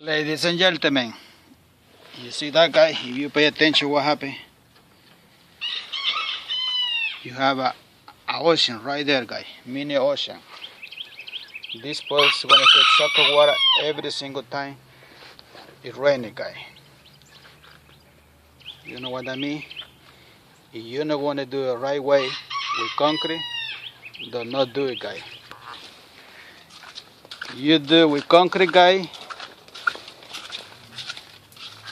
Ladies and gentlemen, you see that guy? If you pay attention, what happened? You have a ocean right there, guy. Mini ocean. This place is gonna get shock of water every single time it rains, guy. You know what I mean? If you don't want to do it right way with concrete, do not do it, guy. You do it with concrete, guy.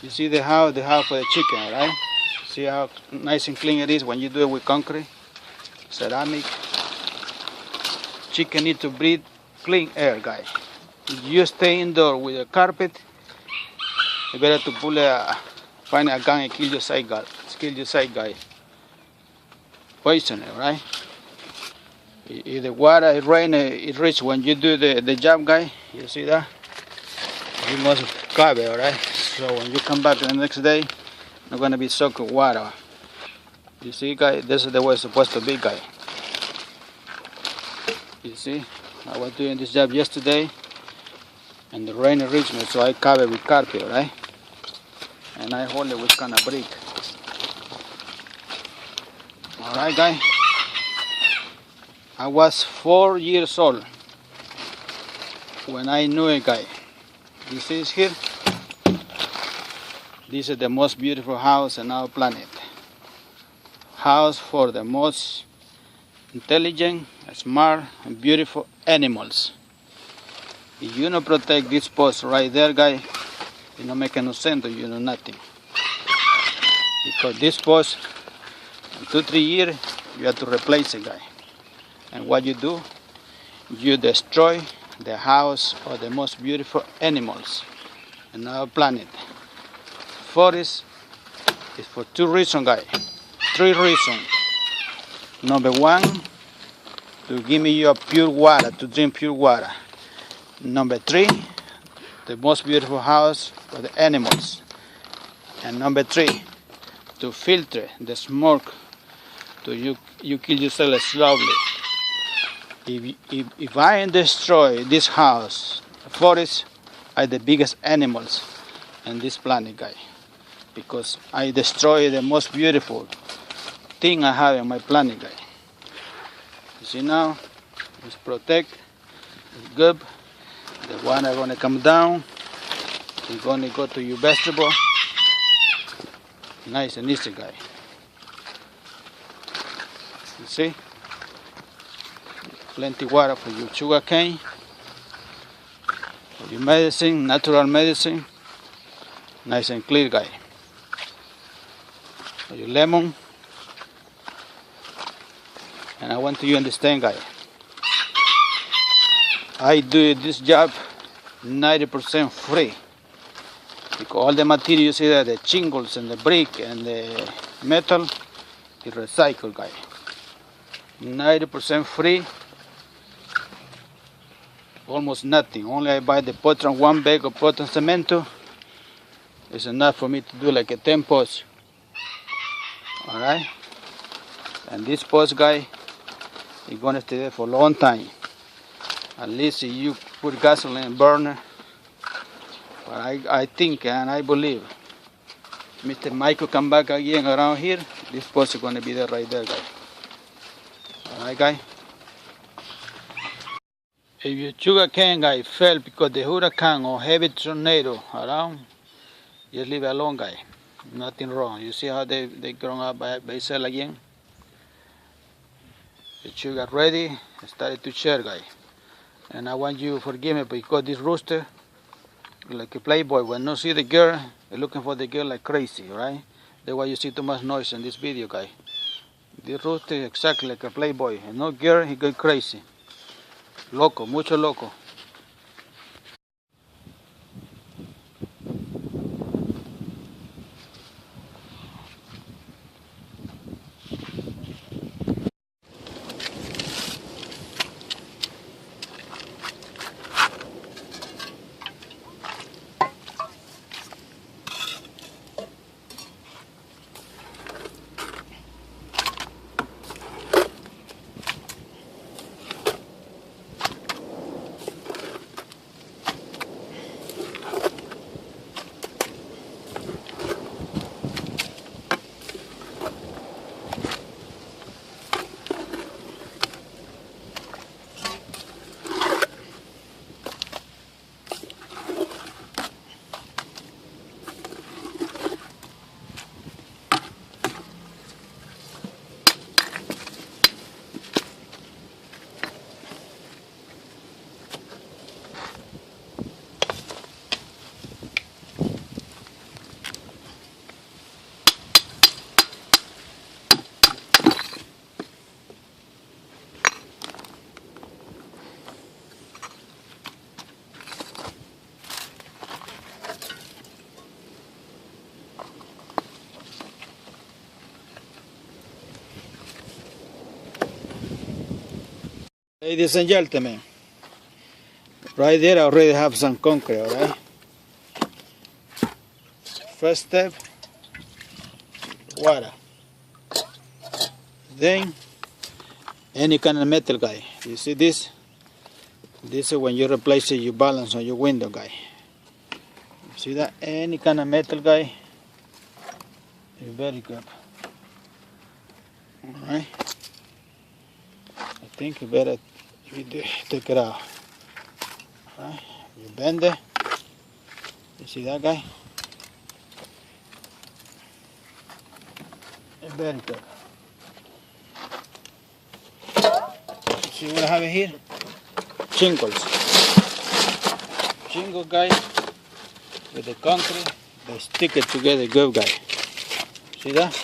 You see the house for the chicken, right? See how nice and clean it is when you do it with concrete, ceramic. Chicken need to breathe clean air, guy. If you stay indoor with a carpet, you better to find a gun and kill your side guy. Poison it, right? If the water, it rain, it reach when you do the job, guy. You see that? You must cover, alright? So when you come back the next day, not gonna be soaked with water. You see, guy, this is the way it's supposed to be, guy. You see, I was doing this job yesterday, and the rain reached me, so I covered with carpet, right? And I hold it with kind of brick. Alright, guy. I was 4 years old when I knew a guy. You see this here? This is the most beautiful house on our planet. House for the most intelligent, smart, and beautiful animals. If you don't protect this post right there, guy, you don't make no sense to you, know nothing. Because this post, in 2-3 years, you have to replace it, guy. And what you do, you destroy the house of the most beautiful animals on our planet. Forest is for 2 reasons, guys. 3 reasons. Number 1, to give me your pure water, to drink pure water. Number 3, the most beautiful house for the animals. And number 3, to filter the smoke, to you kill yourself slowly. If I destroy this house, the forest are the biggest animals on this planet, guy. Because I destroy the most beautiful thing I have on my planet, guy. You see now, let's protect, it's good. The water gonna come down, it's gonna go to your vegetable. Nice and easy, guy. You see? Plenty water for your sugar cane, for your medicine, natural medicine. Nice and clear, guy. For your lemon. And I want you to understand, guy. I do this job 90% free. Because all the material you see there, the shingles and the brick and the metal, is recycled, guy. 90% free. Almost nothing. Only I buy the Portland 1 bag of Portland cemento. It's enough for me to do like a 10 posts. Alright? And this post, guy, is gonna stay there for a long time. At least if you put gasoline in burner. But I think and I believe Mr. Michael come back again around here, this post is gonna be there right there, guy. Alright, guy? If your sugar cane, guy, fell because the hurricane or heavy tornado around, just leave it alone, guy. Nothing wrong. You see how they grown up by itself again? The sugar ready, started to share, guy. And I want you to forgive me because this rooster, like a playboy, when you see the girl, they're looking for the girl like crazy, right? That's why you see too much noise in this video, guy. This rooster is exactly like a playboy. And no girl, he go crazy. Loco, mucho loco. Ladies and gentlemen, right there I already have some concrete, alright? First step, water. Then, any kind of metal guy. You see this? This is when you replace your balance on your window guy. You see that? Any kind of metal guy is very good. Alright? I think you better take it out. Alright? You bend it. You see that guy? It's very good. See what I have here? Shingles. Shingle guy with the concrete, they stick it together good guy. See that?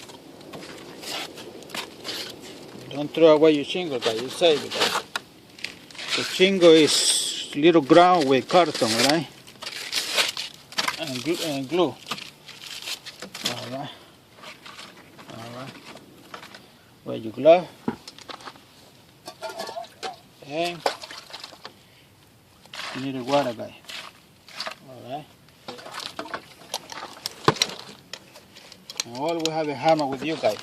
Don't throw away your shingle guy, you save it guy. The shingle is little ground with carton, right? And glue. Alright. Alright. Wear your glove. And you need a water guy. Alright. And all we have a hammer with you guys.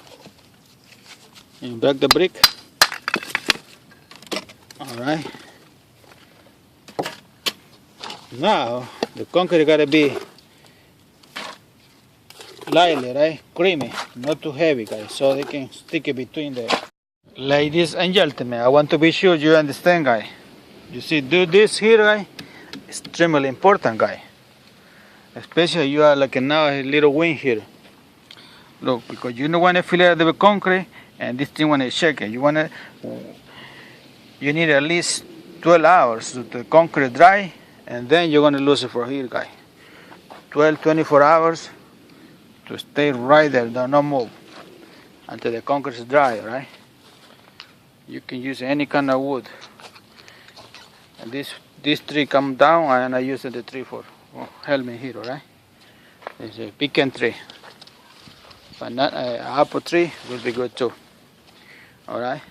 You break the brick. Alright. Now the concrete gotta be lightly, right? Creamy, not too heavy guys, so they can stick it between the. Ladies and gentlemen, I want to be sure you understand guy. You see, do this here guy, extremely important guy. Especially you are like now a little wind here. Look, because you don't want to fill out the concrete and this thing want to shake it. You need at least 12 hours to the concrete dry, and then you're going to lose it for here guy. 24 hours to stay right there, don't move until the concrete is dry, right? You can use any kind of wood. And this tree come down and I use the tree for help me here, alright? It's a pecan tree. But not apple tree will be good too. Alright?